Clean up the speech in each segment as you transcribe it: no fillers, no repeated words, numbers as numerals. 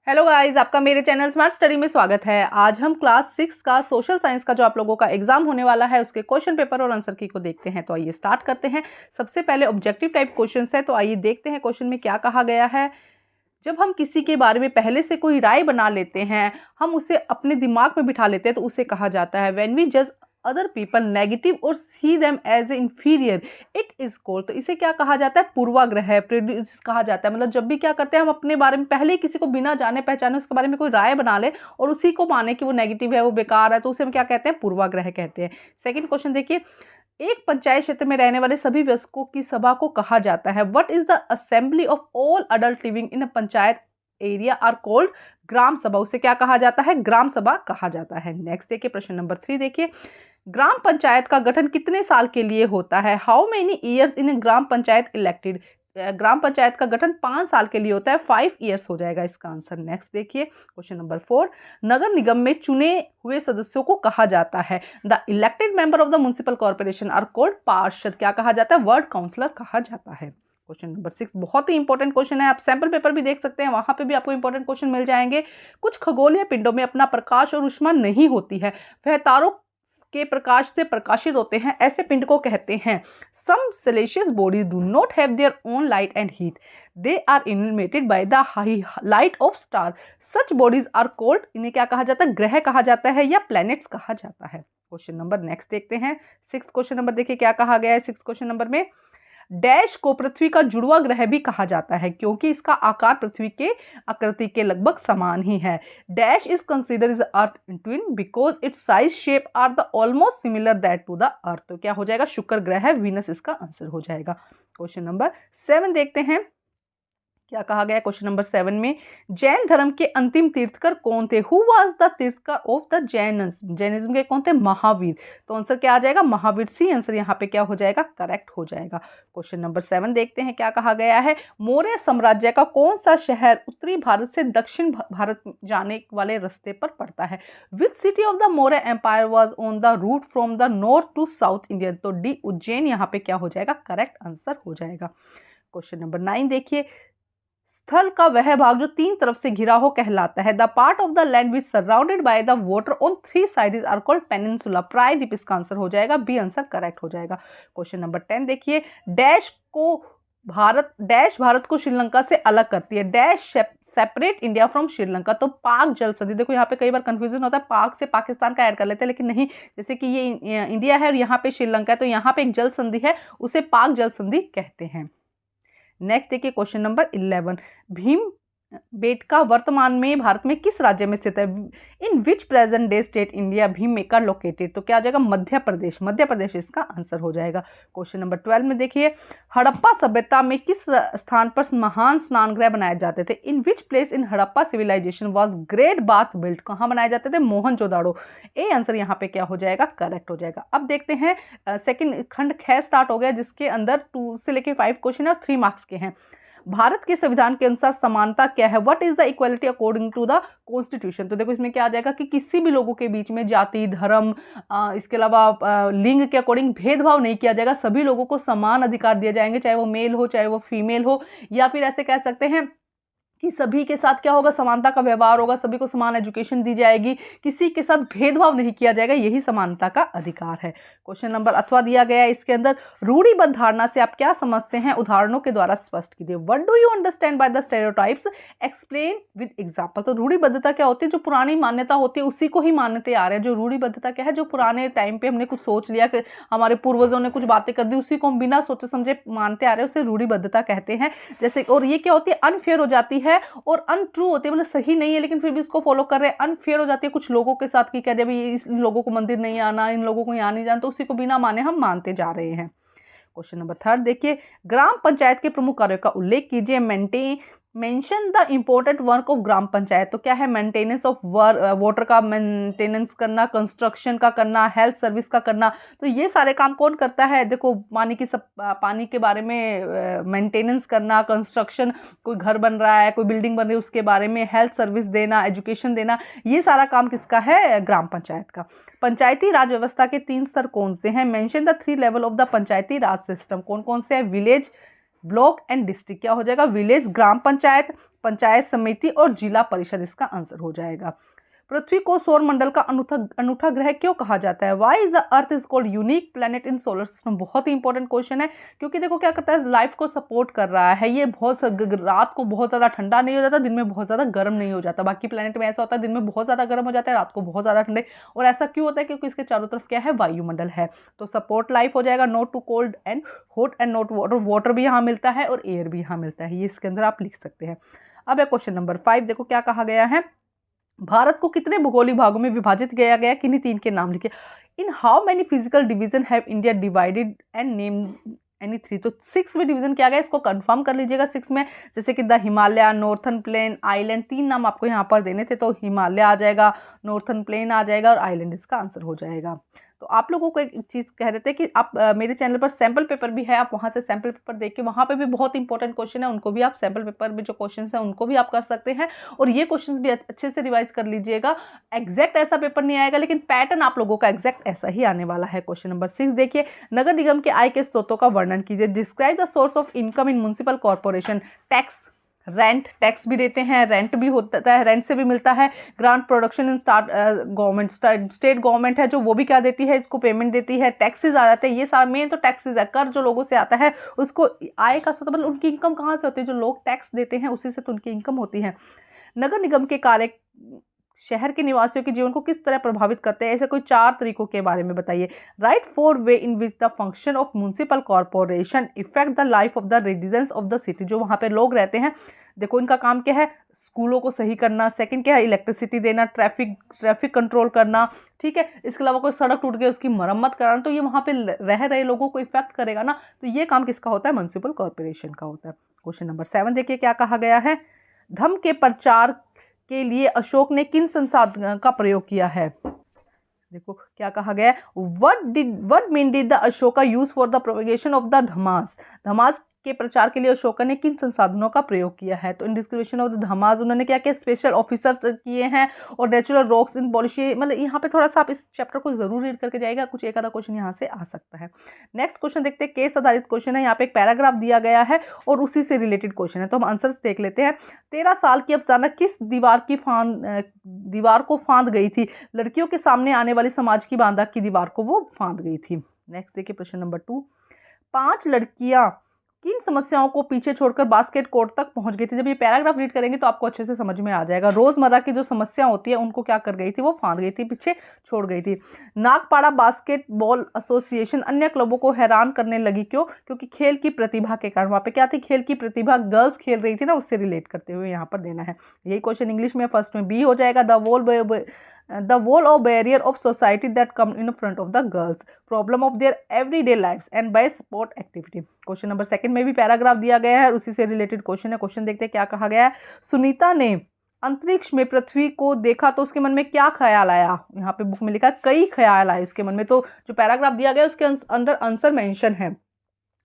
Hello guys, आपका मेरे channel smart study में स्वागत है। आज हम क्लास 6 का सोशल साइंस का जो आप लोगों का एग्जाम होने वाला है उसके क्वेश्चन पेपर और आंसर की को देखते हैं। तो आइए स्टार्ट करते हैं। सबसे पहले ऑब्जेक्टिव टाइप क्वेश्चंस है, तो आइए देखते हैं क्वेश्चन में क्या कहा गया है। जब हम किसी के बारे में पहले से कोई राय बना लेते हैं, हम उसे अपने दिमाग में बिठा लेते हैं, तो उसे कहा जाता है व्हेन वी जज अदर पीपल नेगेटिव और see them as a inferior it is called. तो इसे क्या कहा जाता है? पूर्वाग्रह, प्रेजुडिस कहा जाता है। मतलब जब भी क्या करते हैं हम अपने बारे में पहले ही किसी को बिना जाने पहचाने उसके बारे में कोई राय बना ले और उसी को माने कि वो नेगेटिव है, वो बेकार है, तो उसे हम क्या कहते हैं? पूर्वाग्रह कहते हैं। सेकंड क्वेश्चन देखिए, एक पंचायत क्षेत्र में रहने वाले सभी वयस्कों की सभा को कहा जाता है what is the assembly of all adult living in a panchayat area are called gram sabha. उसे क्या कहा जाता है? ग्राम सभा कहा जाता है। नेक्स्ट देखिए, प्रश्न नंबर 3 देखिए, ग्राम पंचायत का गठन कितने साल के लिए होता है? How many years in gram panchayat elected. Gram panchayat का गठन 5 साल के लिए होता है, 5 ईयर्स हो जाएगा इसका आंसर। नेक्स्ट देखिए, क्वेश्चन नंबर 4, नगर निगम में चुने हुए सदस्यों को कहा जाता है the elected member of the municipal corporation are called parshad. क्या कहा जाता है? वर्ड काउंसलर कहा जाता है। क्वेश्चन नंबर 6 बहुत ही इंपॉर्टेंट क्वेश्चन है, आप सैंपल पेपर भी देख सकते हैं, वहां पे भी आपको इंपॉर्टेंट क्वेश्चन मिल जाएंगे। कुछ खगोलीय पिंडों में अपना प्रकाश और ऊष्मा नहीं होती है, वह तारों के प्रकाश से प्रकाशित होते हैं, ऐसे पिंड को कहते हैं। Some celestial bodies do not have their own light and heat, they are illuminated by the light of star, such bodies are called. इन्हें क्या कहा जाता है? ग्रह कहा जाता है या प्लैनेट्स कहा जाता है। क्वेश्चन नंबर नेक्स्ट देखते हैं। 6 क्वेश्चन नंबर देखिए क्या कहा गया है। 6 क्वेश्चन नंबर में, डैश को पृथ्वी का जुड़वा ग्रह भी कहा जाता है क्योंकि इसका आकार पृथ्वी के आकृति के लगभग समान ही है। Dash is consider is earth twin because it's size shape are the almost similar that to the earth. तो क्या हो जाएगा? शुक्र ग्रह है, वीनस इसका आंसर हो जाएगा। क्वेश्चन नंबर 7 देखते हैं क्या कहा गया। क्वेश्चन नंबर 7 में, जैन धर्म के अंतिम तीर्थकर कौन थे? Who was the tirthankar of the Jainism. Jainism के कौन थे? महावीर। तो आंसर क्या आ जाएगा? महावीर। सी आंसर यहाँ पे क्या हो जाएगा? करेक्ट हो जाएगा। क्वेश्चन नंबर 7 देखते हैं क्या कहा गया है। मौर्य साम्राज्य का कौन सा शहर उत्तरी भारत से दक्षिण भारत जाने वाले रास्ते पर पड़ता है? Which city of the Maurya empire was on the route from the north to south India. तो डी उज्जैन यहाँ पे क्या हो जाएगा? करेक्ट आंसर हो जाएगा। क्वेश्चन नंबर 9 देखिए, स्थल का वह भाग जो 3 तरफ से घिरा हो कहलाता है। The part of the land which surrounded by the water on 3 sides are called peninsula. प्रायद्वीप इसका आंसर हो जाएगा, बी आंसर करेक्ट हो जाएगा। क्वेश्चन नंबर 10 देखिए, डैश भारत को श्रीलंका से अलग करती है। Dash separate India from Sri Lanka. तो पाक जल संधि। देखो यहाँ पे कई बार कंफ्यूजन होता है, पाक से पाकिस्तान का ऐड कर लेते हैं, लेकिन नहीं, जैसे कि ये इंडिया है और यहाँ पे श्रीलंका है, तो यहाँ पे एक जल संधि है, उसे पाक जल संधि कहते हैं। नेक्स्ट देखिए, क्वेश्चन नंबर 11, भीम बेटका वर्तमान में भारत में किस राज्य में स्थित है? In which present day state India Bhimbetka located. तो क्या आ जाएगा? मध्य प्रदेश। मध्य प्रदेश इसका आंसर हो जाएगा। क्वेश्चन नंबर 12 में देखिए, हड़प्पा सभ्यता में किस स्थान पर महान स्नान गृह बनाए जाते थे? In which place in Harappa civilization was great bath built. कहाँ बनाए जाते थे? मोहनजोदाड़ो। ए आंसर यहाँ पे क्या हो जाएगा? करेक्ट हो जाएगा। अब देखते हैं सेकंड खंड ख स्टार्ट हो गया, जिसके अंदर 2 से लेकर 5 क्वेश्चन और 3 मार्क्स के हैं। भारत के संविधान के अनुसार समानता क्या है? What is the equality according to the constitution. तो देखो इसमें क्या आ जाएगा कि किसी भी लोगों के बीच में जाति, धर्म, इसके अलावा लिंग के अकॉर्डिंग भेदभाव नहीं किया जाएगा। सभी लोगों को समान अधिकार दिए जाएंगे, चाहे वो मेल हो चाहे वो फीमेल हो, या फिर ऐसे कह सकते हैं कि सभी के साथ क्या होगा? समानता का व्यवहार होगा, सभी को समान एजुकेशन दी जाएगी, किसी के साथ भेदभाव नहीं किया जाएगा, यही समानता का अधिकार है। क्वेश्चन नंबर अथवा दिया गया है, इसके अंदर रूढ़िबद्ध धारणा से आप क्या समझते हैं? उदाहरणों के द्वारा स्पष्ट कीजिए। What do you understand by the stereotypes, explain with example. तो रूढ़िबद्धता क्या होती है? जो पुरानी मान्यता होती है उसी को ही मानते आ रहे हैं। जो रूढ़िबद्धता क्या है? जो पुराने टाइम पे हमने कुछ सोच लिया, कि हमारे पूर्वजों ने कुछ बातें कर दी, उसी को हम बिना सोचे समझे मानते आ रहे हैं, उसे रूढ़िबद्धता कहते हैं। जैसे, और ये क्या होती है? अनफेयर हो जाती है और अनट्रू होती है, मतलब सही नहीं है लेकिन फिर भी इसको फॉलो कर रहे हैं। अनफेयर हो जाती है कुछ लोगों के साथ, कि कह दे भाई इन लोगों को मंदिर नहीं आना, इन लोगों को यहाँ नहीं जाना, तो उसी को बिना माने हम मानते जा रहे हैं। क्वेश्चन नंबर 3 देखिए, ग्राम पंचायत के प्रमुख कार्यों का उल्लेख कीजिए। Mention the important work of gram panchayat. तो क्या है? मेंटेनेंस ऑफ वाटर का मेंटेनेंस करना, कंस्ट्रक्शन का करना, हेल्थ सर्विस का करना। तो ये सारे काम कौन करता है? देखो, पानी के बारे में मेंटेनेंस करना, कंस्ट्रक्शन, कोई घर बन रहा है, कोई बिल्डिंग बन रही है उसके बारे में, हेल्थ सर्विस देना, एजुकेशन देना, ये सारा काम किसका है? ग्राम पंचायत का। पंचायती राज व्यवस्था के 3 स्तर कौन से हैं? Mention the 3 level of the Panchayati Raj system. कौन कौन से हैं? Village, block and district. क्या हो जाएगा? विलेज ग्राम पंचायत, पंचायत समिति और जिला परिषद इसका आंसर हो जाएगा। पृथ्वी को सौर मंडल का अनूठा ग्रह क्यों कहा जाता है? Why is the earth is called unique planet in solar system? बहुत ही इंपॉर्टेंट क्वेश्चन है, क्योंकि देखो क्या करता है, लाइफ को सपोर्ट कर रहा है। ये रात को बहुत ज़्यादा ठंडा नहीं हो जाता, दिन में बहुत ज़्यादा गर्म नहीं हो जाता। बाकी प्लेनेट में ऐसा होता है, दिन में बहुत ज़्यादा गर्म हो जाता है, रात को बहुत ज़्यादा ठंडे। और ऐसा क्यों होता है? क्योंकि इसके चारों तरफ क्या है, वायुमंडल है। तो सपोर्ट लाइफ हो जाएगा, not too cold and hot and not water. Water भी यहाँ मिलता है और एयर भी यहाँ मिलता है, ये इसके अंदर आप लिख सकते हैं। अब है क्वेश्चन नंबर 5, देखो क्या कहा गया है। भारत को कितने भूगोलिक भागों में विभाजित किया गया? किन्हीं 3 के नाम लिखे। In how many physical division have India divided and name any 3? तो 6 में डिवीजन किया गया, इसको कंफर्म कर लीजिएगा। 6 में जैसे कि the Himalaya, northern plain, island, 3 नाम आपको यहाँ पर देने थे, तो हिमालय आ जाएगा, नॉर्थन प्लेन आ जाएगा और आइलैंड इसका आंसर हो जाएगा। तो आप लोगों को एक चीज़ कह देते हैं कि आप मेरे चैनल पर सैम्पल पेपर भी है, आप वहाँ से सैम्पल पेपर देख के वहाँ पे भी बहुत इंपॉर्टेंट क्वेश्चन है, उनको भी आप सैम्पल पेपर में जो क्वेश्चन है उनको भी आप कर सकते हैं। और ये क्वेश्चन भी अच्छे से रिवाइज कर लीजिएगा। एग्जैक्ट ऐसा पेपर नहीं आएगा, लेकिन पैटर्न आप लोगों का एग्जैक्ट ऐसा ही आने वाला है। क्वेश्चन नंबर 6 देखिए, नगर निगम के आय के स्रोतों का वर्णन कीजिए। Describe the source of income in municipal corporation. Tax, rent, tax भी देते हैं, रेंट भी होता है, रेंट से भी मिलता है। Grant, production in start government, state government है जो वो भी क्या देती है, इसको पेमेंट देती है। टैक्सेस आ जाते हैं, ये सारा मेन तो टैक्सेस है। कर जो लोगों से आता है उसको आय का स्रोत, मतलब उनकी इनकम कहाँ से होती है? जो लोग टैक्स देते हैं उसी से तो उनकी इनकम होती है। नगर निगम के कार्य शहर के निवासियों के जीवन को किस तरह प्रभावित करते हैं? ऐसे कोई 4 तरीकों के बारे में बताइए। Right 4 way in which the function of municipal corporation effect the life of the residents of the city. जो वहाँ पे लोग रहते हैं, देखो इनका काम क्या है, स्कूलों को सही करना। सेकंड क्या है, इलेक्ट्रिसिटी देना, ट्रैफिक कंट्रोल करना, ठीक है। इसके अलावा कोई सड़क टूट गई उसकी मरम्मत कराना, तो ये वहाँ पे रह रहे लोगों को इफेक्ट करेगा ना। तो ये काम किसका होता है? म्युनिसिपल कॉर्पोरेशन का होता है। क्वेश्चन नंबर 7 देखिए क्या कहा गया है। धम्म के प्रचार के लिए अशोक ने किन संसाधनों का प्रयोग किया है? देखो क्या कहा गया है। what mean did the Ashoka use for the propagation of the dhammas? धमास के प्रचार के लिए अशोका ने किन संसाधनों का प्रयोग किया है? तो इन डिस्क्रिप्शन ऑफ द धमास उन्होंने क्या किया, स्पेशल ऑफिसर्स किए हैं और नेचुरल रॉक्स इन पॉलिशी। मतलब यहाँ पे थोड़ा सा आप इस चैप्टर को जरूर रीड करके जाएगा, कुछ एक आधा क्वेश्चन यहाँ से आ सकता है। नेक्स्ट क्वेश्चन देखते हैं, केस आधारित क्वेश्चन है। यहाँ पे एक पैराग्राफ दिया गया है और उसी से रिलेटेड क्वेश्चन है, तो हम आंसर्स देख लेते हैं। 13 साल की अफसाना किस दीवार को फांद गई थी? लड़कियों के सामने आने वाली समाज की बांधा की दीवार को वो फांद गई थी। नेक्स्ट देखिए प्रश्न नंबर 2, 5 लड़कियां किन समस्याओं को पीछे छोड़कर बास्केट कोर्ट तक पहुंच गई थी? जब ये पैराग्राफ रीड करेंगे तो आपको अच्छे से समझ में आ जाएगा। रोजमर्रा की जो समस्या होती है उनको क्या कर गई थी, वो फांद गई थी, पीछे छोड़ गई थी। नागपाड़ा बास्केटबॉल एसोसिएशन अन्य क्लबों को हैरान करने लगी, क्यों? क्योंकि खेल की प्रतिभा के कारण। वहां पे क्या थी, खेल की प्रतिभा, गर्ल्स खेल रही थी ना, उससे रिलेट करते हुए यहाँ पर देना है। यही क्वेश्चन इंग्लिश में फर्स्ट में बी हो जाएगा। The wall or barrier of society that come in front of the girls, problem of their everyday lives and by sport activity। Question number 2 में भी पैराग्राफ दिया गया है, उसी से रिलेटेड क्वेश्चन है। क्वेश्चन देखते हैं क्या कहा गया है। सुनीता ने अंतरिक्ष में पृथ्वी को देखा तो उसके मन में क्या ख्याल आया? यहाँ पे बुक में लिखा है कई ख्याल आए उसके मन में, तो जो पैराग्राफ दिया गया है उसके अंदर आंसर मेंशन है,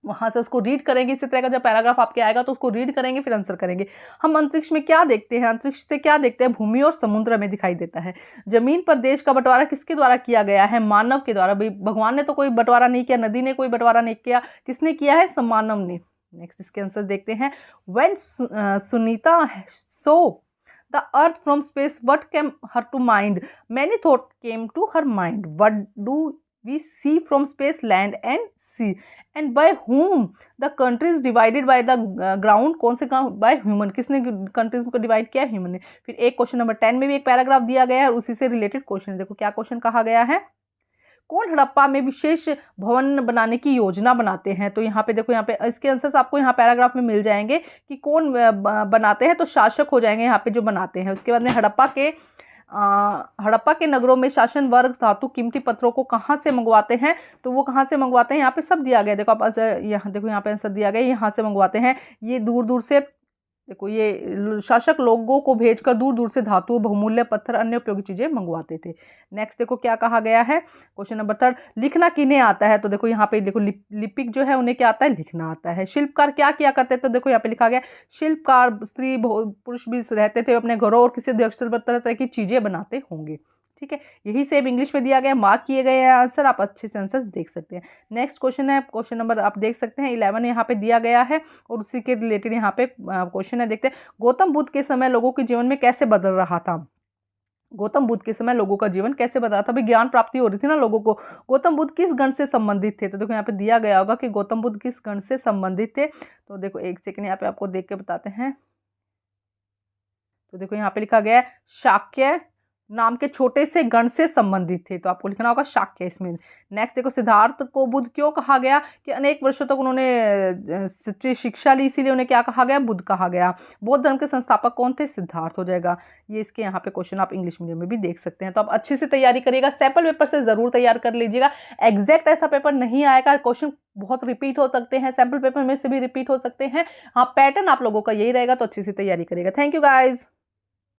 वहां से उसको रीड करेंगे। इसी तरह का जब पैराग्राफ आपके आएगा तो उसको रीड करेंगे फिर आंसर करेंगे। हम अंतरिक्ष में क्या देखते हैं? अंतरिक्ष से क्या देखते हैं? भूमि और समुद्र में दिखाई देता है। जमीन पर देश का बंटवारा किसके द्वारा किया गया है? मानव के द्वारा। भाई भगवान ने तो कोई बंटवारा नहीं किया, नदी ने कोई बंटवारा नहीं किया, किसने किया है? मानव ने। नेक्स्ट इसके आंसर देखते हैं। When Sunita saw the earth from space what came her to mind? Many thought came to her mind. What do we see from space, land and sea, and by whom the country is divided by the ground? कौन से by human, किसने countries को divide किया? Human ने। फिर एक question number 10 में भी एक पैराग्राफ दिया गया है, उसी से रिलेटेड क्वेश्चन है। देखो क्या क्वेश्चन कहा गया है। कौन हड़प्पा में विशेष भवन बनाने की योजना बनाते हैं? तो यहाँ पे देखो, यहाँ पे इसके आंसर्स आपको यहाँ पैराग्राफ में मिल जाएंगे कि कौन बनाते हैं, तो शासक हो जाएंगे यहाँ पे जो बनाते हैं। उसके बाद में हड़प्पा के नगरों में शासन वर्ग धातु कीमती पत्थरों को कहाँ से मंगवाते हैं? तो वो कहाँ से मंगवाते हैं, यहाँ पे सब दिया गया। देखो आप यहाँ देखो, यहाँ पे आंसर दिया गया, यहाँ से मंगवाते हैं। ये दूर दूर से, देखो ये शासक लोगों को भेजकर दूर दूर से धातु, बहुमूल्य पत्थर, अन्य उपयोगी चीजें मंगवाते थे। नेक्स्ट देखो क्या कहा गया है। क्वेश्चन नंबर 3, लिखना किन्हें आता है? तो देखो यहाँ पे देखो लिपिक जो है उन्हें क्या आता है? लिखना आता है। शिल्पकार क्या किया करते थे? तो देखो यहाँ पे लिखा गया शिल्पकार स्त्री पुरुष भी रहते थे अपने घरों और किसी अध्यक्ष पर तरह तरह की चीजें बनाते होंगे, ठीक है, यही सेम इंग्लिश में दिया गया, मार्क किए गए हैं आंसर, आप अच्छे से आंसर देख सकते हैं। नेक्स्ट क्वेश्चन है, क्वेश्चन नंबर आप देख सकते हैं 11 यहाँ पे दिया गया है और उसी के रिलेटेड यहाँ पे क्वेश्चन है। देखते हैं, गौतम बुद्ध के समय लोगों के जीवन में कैसे बदल रहा था। गौतम बुद्ध के समय लोगों का जीवन कैसे बदला था, भाई ज्ञान प्राप्ति हो रही थी ना लोगों को। गौतम बुद्ध किस गण से संबंधित थे, तो देखो यहाँ पे दिया गया होगा कि गौतम बुद्ध किस गण से संबंधित थे। तो देखो एक सेकंड यहाँ पे आपको देख के बताते हैं। तो देखो यहाँ पे लिखा गया है शाक्य नाम के छोटे से गण से संबंधित थे, तो आपको लिखना होगा शाक्य इसमें। नेक्स्ट देखो, सिद्धार्थ को बुद्ध क्यों कहा गया, कि अनेक वर्षों तक उन्होंने सच्ची शिक्षा ली, इसीलिए उन्हें क्या कहा गया, बुद्ध कहा गया। बौद्ध धर्म के संस्थापक कौन थे, सिद्धार्थ हो जाएगा। ये इसके यहाँ पे क्वेश्चन आप इंग्लिश मीडियम में भी देख सकते हैं। तो आप अच्छे से तैयारी करिएगा, सैंपल पेपर से जरूर तैयार कर लीजिएगा। एग्जैक्ट ऐसा पेपर नहीं आएगा, क्वेश्चन बहुत रिपीट हो सकते हैं, सैंपल पेपर में से भी रिपीट हो सकते हैं। हाँ, पैटर्न आप लोगों का यही रहेगा, तो अच्छी से तैयारी करिएगा। Thank you guys.